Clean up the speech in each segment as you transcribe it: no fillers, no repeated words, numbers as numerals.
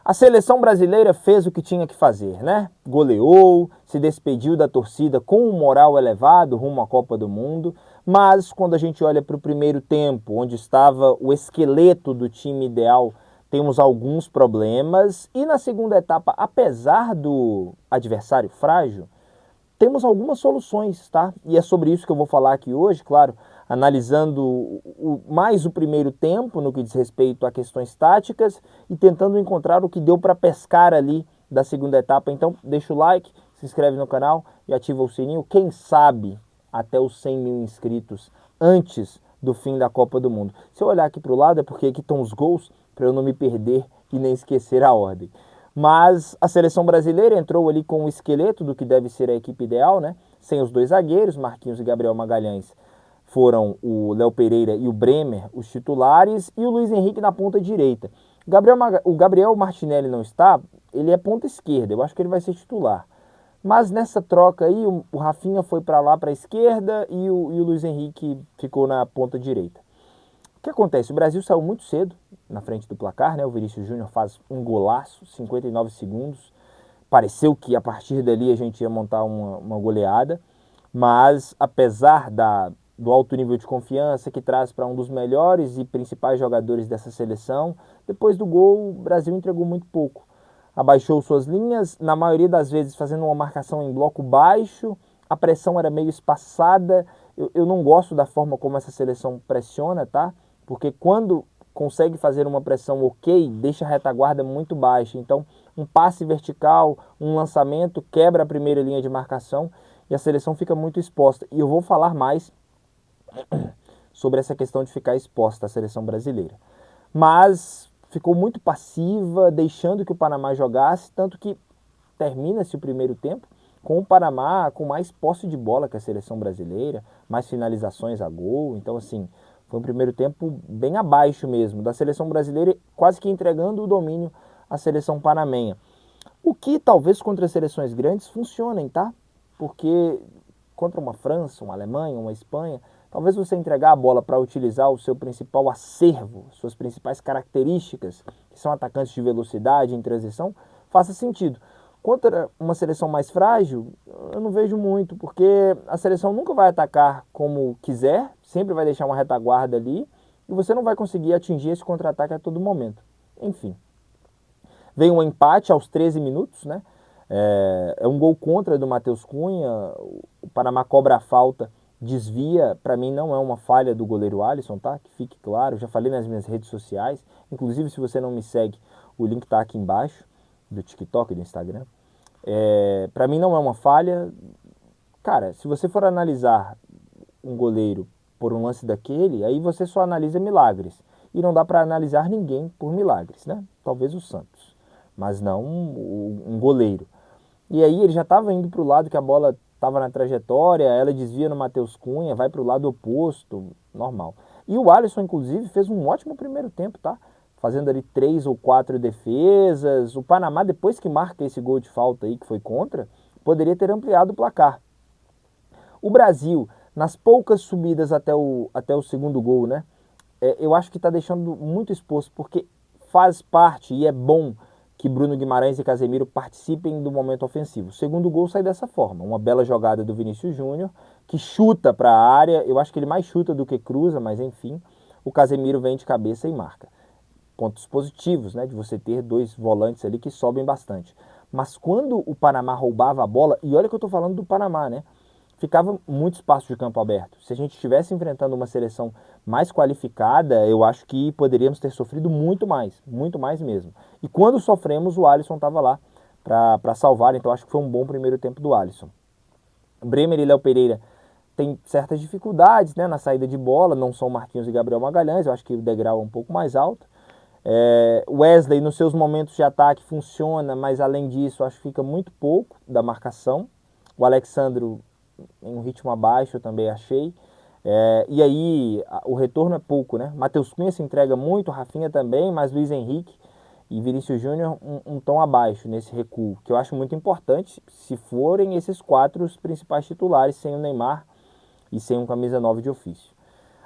A seleção brasileira fez o que tinha que fazer, né? Goleou, se despediu da torcida com um moral elevado rumo à Copa do Mundo, mas quando a gente olha para o primeiro tempo, onde estava o esqueleto do time ideal, temos alguns problemas, e na segunda etapa, apesar do adversário frágil, temos algumas soluções, tá? E é sobre isso que eu vou falar aqui hoje, claro, analisando mais o primeiro tempo no que diz respeito a questões táticas e tentando encontrar o que deu para pescar ali da segunda etapa. Então deixa o like, se inscreve no canal e ativa o sininho. Quem sabe até os 100 mil inscritos antes do fim da Copa do Mundo. Se eu olhar aqui para o lado é porque aqui estão os gols, para eu não me perder e nem esquecer a ordem. Mas a seleção brasileira entrou ali com o esqueleto do que deve ser a equipe ideal, né? Sem os dois zagueiros, Marquinhos e Gabriel Magalhães foram o Léo Pereira e o Bremer os titulares e o Luiz Henrique na ponta direita. O Gabriel Martinelli não está, ele é ponta esquerda, eu acho que ele vai ser titular. Mas nessa troca aí, o Rafinha foi para lá para a esquerda e o Luiz Henrique ficou na ponta direita. O que acontece? O Brasil saiu muito cedo na frente do placar, né? O Vinícius Júnior faz um golaço, 59 segundos. Pareceu que a partir dali a gente ia montar uma goleada, mas apesar do alto nível de confiança que traz para um dos melhores e principais jogadores dessa seleção, depois do gol o Brasil entregou muito pouco. Abaixou suas linhas, na maioria das vezes fazendo uma marcação em bloco baixo, a pressão era meio espaçada. Eu não gosto da forma como essa seleção pressiona, tá? Porque quando consegue fazer uma pressão ok, deixa a retaguarda muito baixa. Então, um passe vertical, um lançamento, quebra a primeira linha de marcação e a seleção fica muito exposta. E eu vou falar mais sobre essa questão de ficar exposta à seleção brasileira. Mas ficou muito passiva, deixando que o Panamá jogasse, tanto que termina-se o primeiro tempo com o Panamá com mais posse de bola que a seleção brasileira, mais finalizações a gol. Então, assim, foi um primeiro tempo bem abaixo mesmo, da seleção brasileira, quase que entregando o domínio à seleção panamenha. O que talvez contra seleções grandes funcionem, tá? Porque contra uma França, uma Alemanha, uma Espanha, talvez você entregar a bola para utilizar o seu principal acervo, suas principais características, que são atacantes de velocidade em transição, faça sentido. Contra uma seleção mais frágil, eu não vejo muito, porque a seleção nunca vai atacar como quiser, sempre vai deixar uma retaguarda ali, e você não vai conseguir atingir esse contra-ataque a todo momento. Enfim. Veio um empate aos 13 minutos, né? É um gol contra do Matheus Cunha, o Panamá cobra a falta, desvia, para mim não é uma falha do goleiro Alisson, tá? Que fique claro, já falei nas minhas redes sociais, inclusive se você não me segue, o link tá aqui embaixo, do TikTok e do Instagram. Para mim não é uma falha. Cara, se você for analisar um goleiro por um lance daquele, aí você só analisa milagres. E não dá para analisar ninguém por milagres, né? Talvez o Santos, mas não um goleiro. E aí ele já estava indo para o lado que a bola estava na trajetória, ela desvia no Matheus Cunha, vai para o lado oposto, normal. E o Alisson, inclusive, fez um ótimo primeiro tempo, tá? Fazendo ali 3 ou 4 defesas. O Panamá, depois que marca esse gol de falta aí, que foi contra, poderia ter ampliado o placar. O Brasil, nas poucas subidas até o segundo gol, né? Eu acho que está deixando muito exposto, porque faz parte e é bom que Bruno Guimarães e Casemiro participem do momento ofensivo. O segundo gol sai dessa forma, uma bela jogada do Vinícius Júnior, que chuta para a área, eu acho que ele mais chuta do que cruza, mas enfim, o Casemiro vem de cabeça e marca. Pontos positivos, né, de você ter dois volantes ali que sobem bastante. Mas quando o Panamá roubava a bola, e olha que eu estou falando do Panamá, né, ficava muito espaço de campo aberto. Se a gente estivesse enfrentando uma seleção mais qualificada, eu acho que poderíamos ter sofrido muito mais mesmo. E quando sofremos, o Alisson estava lá para salvar, então acho que foi um bom primeiro tempo do Alisson. Bremer e Léo Pereira têm certas dificuldades, né, na saída de bola, não são Marquinhos e Gabriel Magalhães, eu acho que o degrau é um pouco mais alto. Wesley nos seus momentos de ataque funciona, mas além disso acho que fica muito pouco da marcação. O Alexandro em um ritmo abaixo eu também achei. E aí o retorno é pouco, né? Matheus Cunha se entrega muito, Rafinha também, mas Luiz Henrique e Vinícius Júnior um tom abaixo nesse recuo, que eu acho muito importante se forem esses 4 os principais titulares, sem o Neymar e sem um camisa 9 de ofício.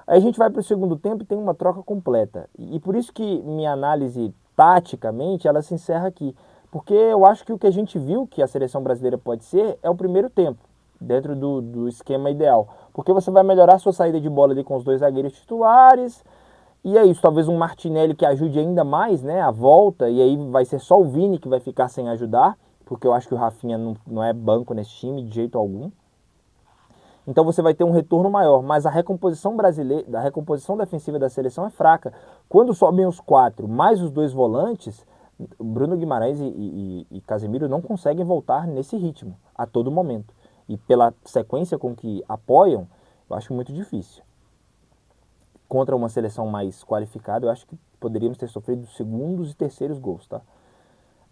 Aí a gente vai para o segundo tempo e tem uma troca completa. E por isso que minha análise taticamente, ela se encerra aqui. Porque eu acho que o que a gente viu que a seleção brasileira pode ser é o primeiro tempo, dentro do esquema ideal. Porque você vai melhorar a sua saída de bola ali com os dois zagueiros titulares, e é isso, talvez um Martinelli que ajude ainda mais, né, a volta, e aí vai ser só o Vini que vai ficar sem ajudar, porque eu acho que o Rafinha não é banco nesse time de jeito algum. Então você vai ter um retorno maior, mas a recomposição brasileira, a recomposição defensiva da seleção é fraca. Quando sobem os 4, mais os 2 volantes, Bruno Guimarães e Casemiro não conseguem voltar nesse ritmo a todo momento. E pela sequência com que apoiam, eu acho muito difícil. Contra uma seleção mais qualificada, eu acho que poderíamos ter sofrido segundos e terceiros gols, tá?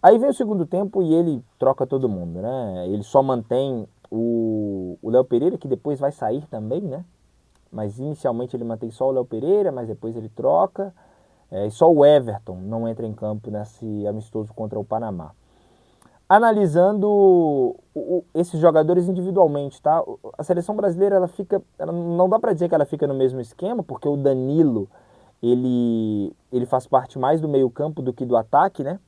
Aí vem o segundo tempo e ele troca todo mundo, né? Ele só mantém o Léo Pereira, que depois vai sair também, né? Mas inicialmente ele mantém só o Léo Pereira, mas depois ele troca. E só o Everton não entra em campo nesse amistoso contra o Panamá. Analisando esses jogadores individualmente, tá? A seleção brasileira, ela não dá para dizer que ela fica no mesmo esquema, porque o Danilo, ele faz parte mais do meio-campo do que do ataque, né?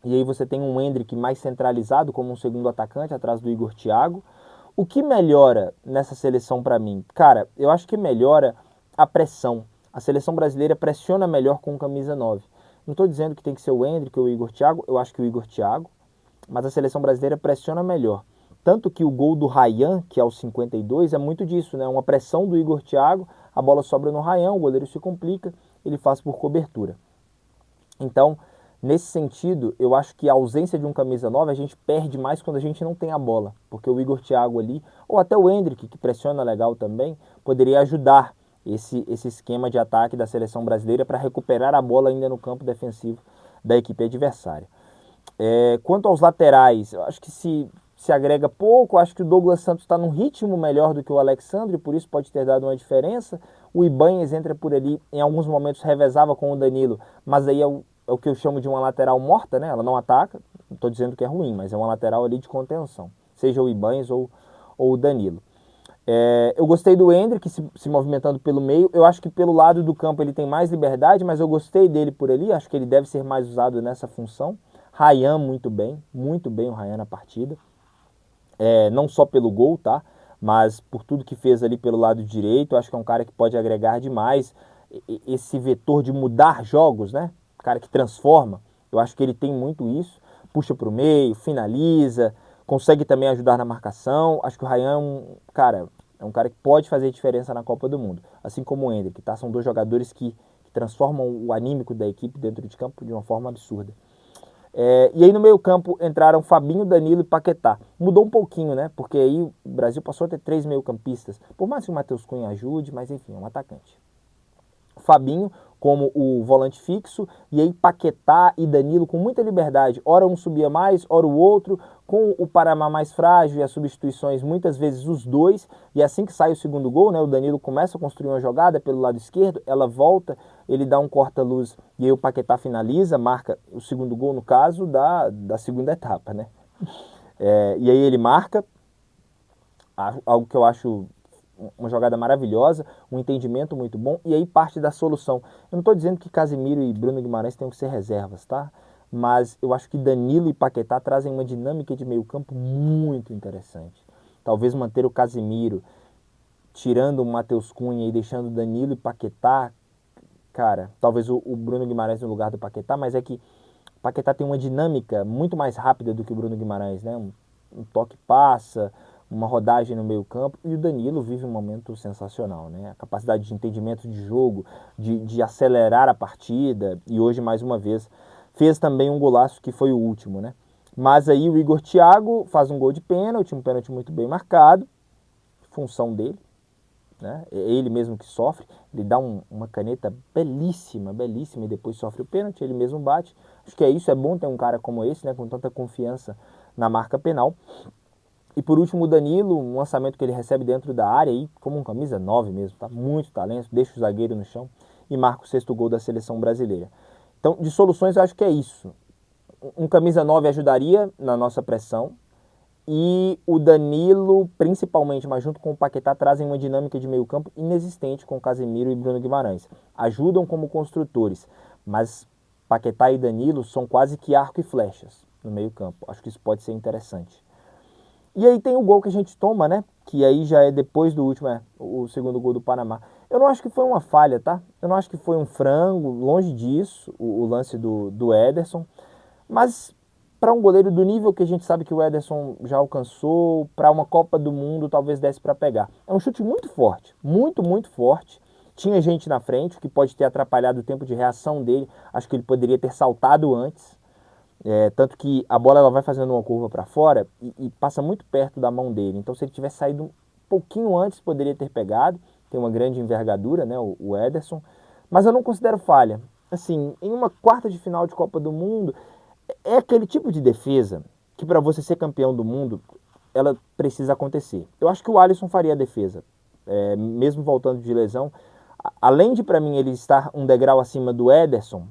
E aí você tem um Endrick mais centralizado como um segundo atacante atrás do Igor Thiago. O que melhora nessa seleção para mim? Cara, eu acho que melhora a pressão. A seleção brasileira pressiona melhor com camisa 9. Não estou dizendo que tem que ser o Endrick ou o Igor Thiago, eu acho que o Igor Thiago, mas a seleção brasileira pressiona melhor. Tanto que o gol do Ryan, que é o 52, é muito disso, né? Uma pressão do Igor Thiago, a bola sobra no Ryan, o goleiro se complica, ele faz por cobertura. Então, nesse sentido, eu acho que a ausência de um camisa 9 a gente perde mais quando a gente não tem a bola, porque o Igor Thiago ali, ou até o Endrick, que pressiona legal também, poderia ajudar esse esquema de ataque da seleção brasileira para recuperar a bola ainda no campo defensivo da equipe adversária. Quanto aos laterais, eu acho que se agrega pouco, eu acho que o Douglas Santos está num ritmo melhor do que o Alexandre, por isso pode ter dado uma diferença. O Ibanez entra por ali, em alguns momentos revezava com o Danilo, mas aí é o que eu chamo de uma lateral morta, né? Ela não ataca, não estou dizendo que é ruim, mas é uma lateral ali de contenção, seja o Ibanez ou o Danilo. Eu gostei do Endrick se movimentando pelo meio, eu acho que pelo lado do campo ele tem mais liberdade, mas eu gostei dele por ali, acho que ele deve ser mais usado nessa função. Ryan muito bem o Ryan na partida, não só pelo gol, tá? Mas por tudo que fez ali pelo lado direito, acho que é um cara que pode agregar demais esse vetor de mudar jogos, né? Cara que transforma, eu acho que ele tem muito isso, puxa para o meio, finaliza, consegue também ajudar na marcação. Acho que o Ryan é um cara que pode fazer diferença na Copa do Mundo, assim como o Endrick, tá? São dois jogadores que transformam o anímico da equipe dentro de campo de uma forma absurda. E aí no meio campo entraram Fabinho, Danilo e Paquetá. Mudou um pouquinho, né? Porque aí o Brasil passou a ter 3 meio-campistas. Por mais que o Matheus Cunha ajude, mas enfim, é um atacante. Fabinho como o volante fixo, e aí Paquetá e Danilo com muita liberdade. Ora um subia mais, ora o outro, com o Panamá mais frágil e as substituições muitas vezes os dois, e assim que sai o segundo gol, né, o Danilo começa a construir uma jogada pelo lado esquerdo, ela volta, ele dá um corta-luz e aí o Paquetá finaliza, marca o segundo gol no caso da segunda etapa, né? E aí ele marca, algo que eu acho uma jogada maravilhosa, um entendimento muito bom, e aí parte da solução. Eu não estou dizendo que Casemiro e Bruno Guimarães tenham que ser reservas, tá? Mas eu acho que Danilo e Paquetá trazem uma dinâmica de meio campo muito interessante. Talvez manter o Casemiro, tirando o Matheus Cunha e deixando Danilo e Paquetá, cara, talvez o Bruno Guimarães no lugar do Paquetá, mas é que o Paquetá tem uma dinâmica muito mais rápida do que o Bruno Guimarães, né? Um toque passa, uma rodagem no meio campo, e o Danilo vive um momento sensacional, né? A capacidade de entendimento de jogo, de acelerar a partida, e hoje mais uma vez fez também um golaço que foi o último, né? Mas aí o Igor Thiago faz um gol de pênalti, um pênalti muito bem marcado, função dele, né? É ele mesmo que sofre, ele dá uma caneta belíssima, belíssima, e depois sofre o pênalti, ele mesmo bate. Acho que é isso, é bom ter um cara como esse, né, com tanta confiança na marca penal. E por último o Danilo, um lançamento que ele recebe dentro da área, aí, como um camisa 9 mesmo, tá? Muito talento, deixa o zagueiro no chão e marca o 6º gol da seleção brasileira. Então, de soluções eu acho que é isso. Um camisa 9 ajudaria na nossa pressão, e o Danilo, principalmente, mas junto com o Paquetá, trazem uma dinâmica de meio campo inexistente com Casemiro e Bruno Guimarães. Ajudam como construtores, mas Paquetá e Danilo são quase que arco e flechas no meio campo. Acho que isso pode ser interessante. E aí tem o gol que a gente toma, né? Que aí já é depois do último, o segundo gol do Panamá. Eu não acho que foi uma falha, tá? Eu não acho que foi um frango, longe disso, o lance do Ederson. Mas para um goleiro do nível que a gente sabe que o Ederson já alcançou, para uma Copa do Mundo talvez desse para pegar. É um chute muito forte, muito, muito forte. Tinha gente na frente, o que pode ter atrapalhado o tempo de reação dele. Acho que ele poderia ter saltado antes. Tanto que a bola ela vai fazendo uma curva para fora e passa muito perto da mão dele. Então se ele tivesse saído um pouquinho antes, poderia ter pegado. Tem uma grande envergadura, né, o Ederson. Mas eu não considero falha. Assim, em uma quarta de final de Copa do Mundo, é aquele tipo de defesa que para você ser campeão do mundo, ela precisa acontecer. Eu acho que o Alisson faria a defesa, mesmo voltando de lesão. Além de, para mim, ele estar um degrau acima do Ederson,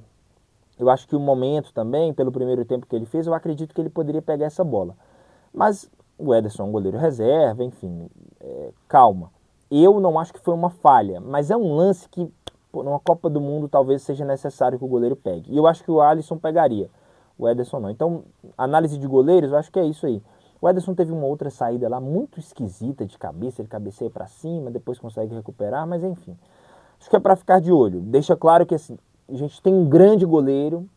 eu acho que o momento também, pelo primeiro tempo que ele fez, eu acredito que ele poderia pegar essa bola. Mas o Ederson é um goleiro reserva, enfim, calma. Eu não acho que foi uma falha, mas é um lance que, numa Copa do Mundo, talvez seja necessário que o goleiro pegue. E eu acho que o Alisson pegaria, o Ederson não. Então, análise de goleiros, eu acho que é isso aí. O Ederson teve uma outra saída lá muito esquisita de cabeça, ele cabeceia para cima, depois consegue recuperar, mas enfim. Acho que é para ficar de olho. Deixa claro que assim, a gente tem um grande goleiro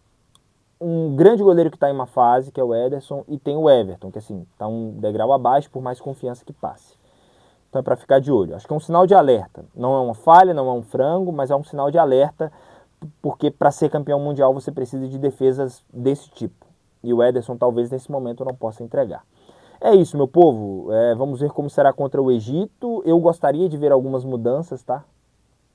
que está em uma fase, que é o Ederson, e tem o Everton, que assim, está um degrau abaixo por mais confiança que passe. Então é para ficar de olho. Acho que é um sinal de alerta. Não é uma falha, não é um frango, mas é um sinal de alerta, porque para ser campeão mundial você precisa de defesas desse tipo. E o Ederson talvez nesse momento não possa entregar. É isso, meu povo. Vamos ver como será contra o Egito. Eu gostaria de ver algumas mudanças, tá?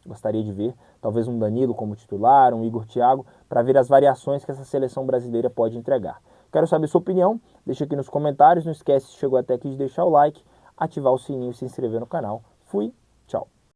Gostaria de ver, talvez um Danilo como titular, um Igor Thiago, para ver as variações que essa seleção brasileira pode entregar. Quero saber sua opinião, deixa aqui nos comentários, não esquece se chegou até aqui de deixar o like, ativar o sininho e se inscrever no canal. Fui!